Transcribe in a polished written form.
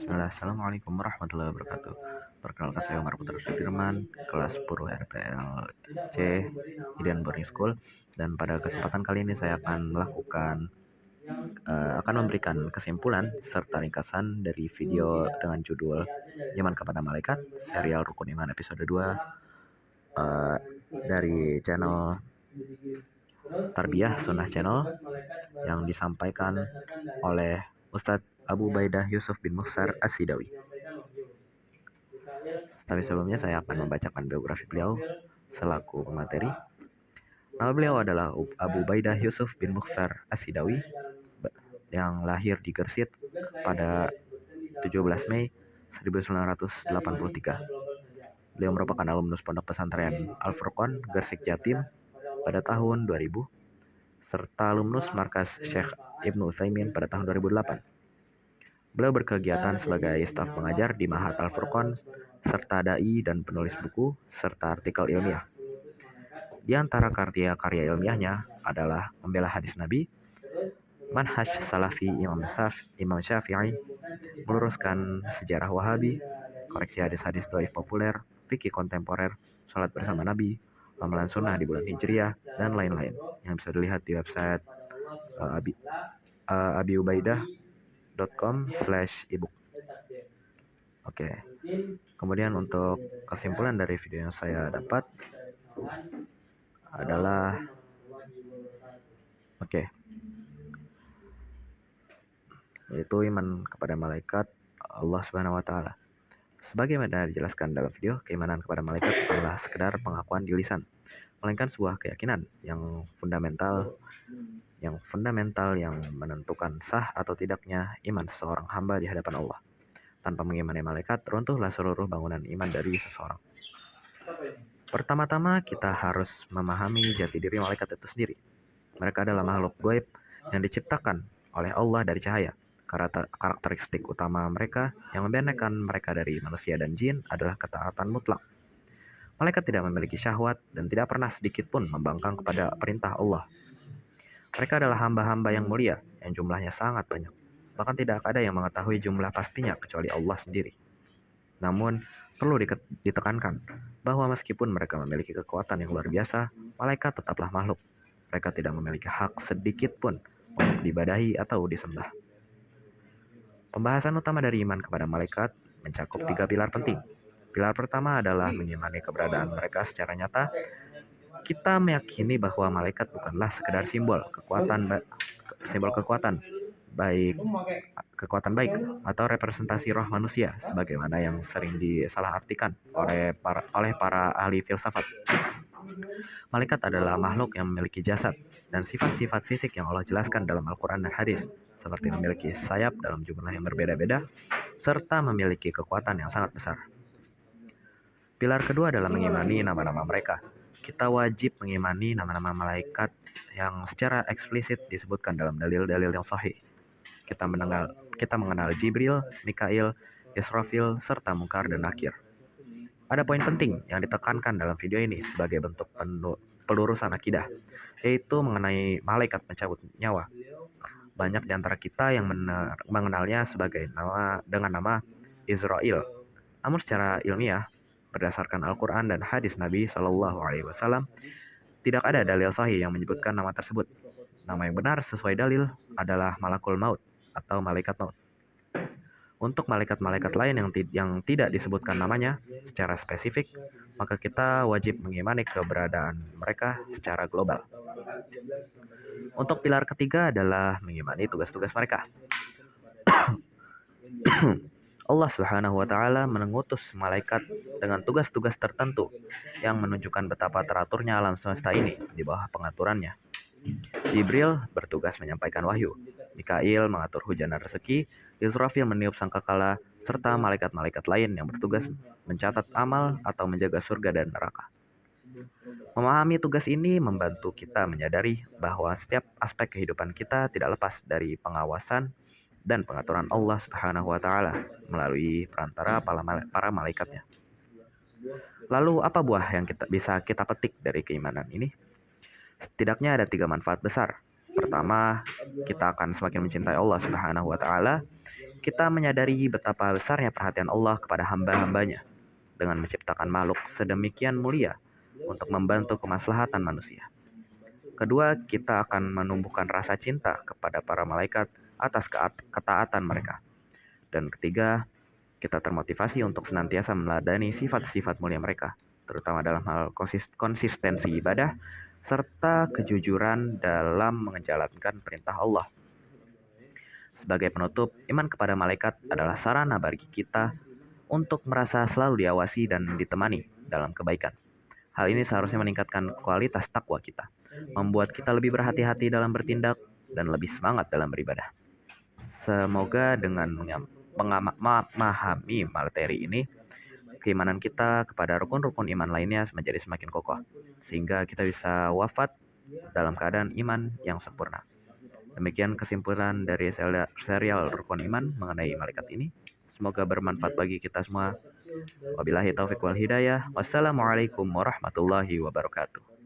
Bismillah, Assalamualaikum warahmatullahi wabarakatuh. Perkenalkan saya Umar Putra Sudirman, kelas 10 RPLC Indian Boarding School. Dan pada kesempatan kali ini saya akan memberikan kesimpulan serta ringkasan dari video dengan judul Iman kepada Malaikat, serial Rukun Iman episode 2 dari channel Tarbiyah Sunnah Channel yang disampaikan oleh Ustadz Abu Baidah Yusuf bin Mukhtar As-Sidawi. Tapi sebelumnya saya akan membacakan biografi beliau selaku pemateri. Nama beliau adalah Abu Baidah Yusuf bin Mukhtar As-Sidawi yang lahir di Gersit pada 17 Mei 1983. Beliau merupakan alumnus Pondok Pesantren Al-Furqan Gersik Jatim pada tahun 2000 serta alumnus Markas Syekh Ibnu Utsaimin pada tahun 2008. Beliau berkegiatan sebagai staf pengajar di Ma'had Al-Furqan serta dai dan penulis buku serta artikel ilmiah. Di antara karya-karya ilmiahnya adalah membela hadis Nabi, manhaj salafi Imam Syafi'i, meluruskan sejarah Wahabi, koreksi hadis-hadis dhaif populer, fikih kontemporer, salat bersama Nabi, amalan sunnah di bulan Hijriah, dan lain-lain yang bisa dilihat di website abiubaidah.com/ebook. Oke. Kemudian untuk kesimpulan dari video yang saya dapat adalah yaitu iman kepada malaikat Allah Subhanahu wa taala. Sebagaimana dijelaskan dalam video, keimanan kepada malaikat bukanlah sekedar pengakuan di lisan, melainkan sebuah keyakinan yang fundamental yang menentukan sah atau tidaknya iman seseorang hamba di hadapan Allah. Tanpa mengimani malaikat, runtuhlah seluruh bangunan iman dari seseorang. Pertama-tama kita harus memahami jati diri malaikat itu sendiri. Mereka adalah makhluk gaib yang diciptakan oleh Allah dari cahaya. Karakteristik utama mereka yang membedakan mereka dari manusia dan jin adalah ketaatan mutlak. Malaikat tidak memiliki syahwat dan tidak pernah sedikit pun membangkang kepada perintah Allah. Mereka adalah hamba-hamba yang mulia yang jumlahnya sangat banyak. Bahkan tidak ada yang mengetahui jumlah pastinya kecuali Allah sendiri. Namun, perlu ditekankan bahwa meskipun mereka memiliki kekuatan yang luar biasa, malaikat tetaplah makhluk. Mereka tidak memiliki hak sedikit pun untuk diibadahi atau disembah. Pembahasan utama dari iman kepada malaikat mencakup 3 pilar penting. Pilar pertama adalah mengimani keberadaan mereka secara nyata. Kita meyakini bahwa malaikat bukanlah sekedar simbol kekuatan baik atau representasi roh manusia sebagaimana yang sering disalahartikan oleh para ahli filsafat. Malaikat adalah makhluk yang memiliki jasad dan sifat-sifat fisik yang Allah jelaskan dalam Al-Quran dan hadis, seperti memiliki sayap dalam jumlah yang berbeda-beda, serta memiliki kekuatan yang sangat besar. Pilar kedua adalah mengimani nama-nama mereka. Kita wajib mengimani nama-nama malaikat yang secara eksplisit disebutkan dalam dalil-dalil yang sahih. Kita mengenal Jibril, Mikail, Israfil, serta Munkar dan Nakir. Ada poin penting yang ditekankan dalam video ini sebagai bentuk pelurusan akidah, yaitu mengenai malaikat pencabut nyawa. Banyak di antara kita yang mengenalnya dengan nama Israel. Namun secara ilmiah, berdasarkan Al-Quran dan hadis Nabi SAW, tidak ada dalil sahih yang menyebutkan nama tersebut. Nama yang benar sesuai dalil adalah Malakul Maut atau malaikat maut. Untuk malaikat-malaikat lain yang tidak disebutkan namanya secara spesifik, maka kita wajib mengimani keberadaan mereka secara global. Untuk pilar ketiga adalah mengimani tugas-tugas mereka. Allah Subhanahu wa taala mengutus malaikat dengan tugas-tugas tertentu yang menunjukkan betapa teraturnya alam semesta ini di bawah pengaturannya. Jibril bertugas menyampaikan wahyu, Mikail mengatur hujan dan rezeki, Israfil meniup sangkakala, serta malaikat-malaikat lain yang bertugas mencatat amal atau menjaga surga dan neraka. Memahami tugas ini membantu kita menyadari bahwa setiap aspek kehidupan kita tidak lepas dari pengawasan dan pengaturan Allah Subhanahu wa taala melalui perantara para malaikatnya. Lalu apa buah yang bisa kita petik dari keimanan ini? Setidaknya ada 3 manfaat besar. Pertama, kita akan semakin mencintai Allah Subhanahu wa taala. Kita menyadari betapa besarnya perhatian Allah kepada hamba-hambanya dengan menciptakan makhluk sedemikian mulia untuk membantu kemaslahatan manusia. Kedua, kita akan menumbuhkan rasa cinta kepada para malaikat atas ketaatan mereka. Dan ketiga, kita termotivasi untuk senantiasa meneladani sifat-sifat mulia mereka, terutama dalam hal konsistensi ibadah serta kejujuran dalam menjalankan perintah Allah. Sebagai penutup, iman kepada malaikat adalah sarana bagi kita untuk merasa selalu diawasi dan ditemani dalam kebaikan. Hal ini seharusnya meningkatkan kualitas takwa kita, membuat kita lebih berhati-hati dalam bertindak dan lebih semangat dalam beribadah. Semoga dengan memahami materi ini, keimanan kita kepada rukun-rukun iman lainnya menjadi semakin kokoh, sehingga kita bisa wafat dalam keadaan iman yang sempurna. Demikian kesimpulan dari serial rukun iman mengenai malaikat ini. Semoga bermanfaat bagi kita semua. Wabillahi taufiq wal hidayah. Wassalamualaikum warahmatullahi wabarakatuh.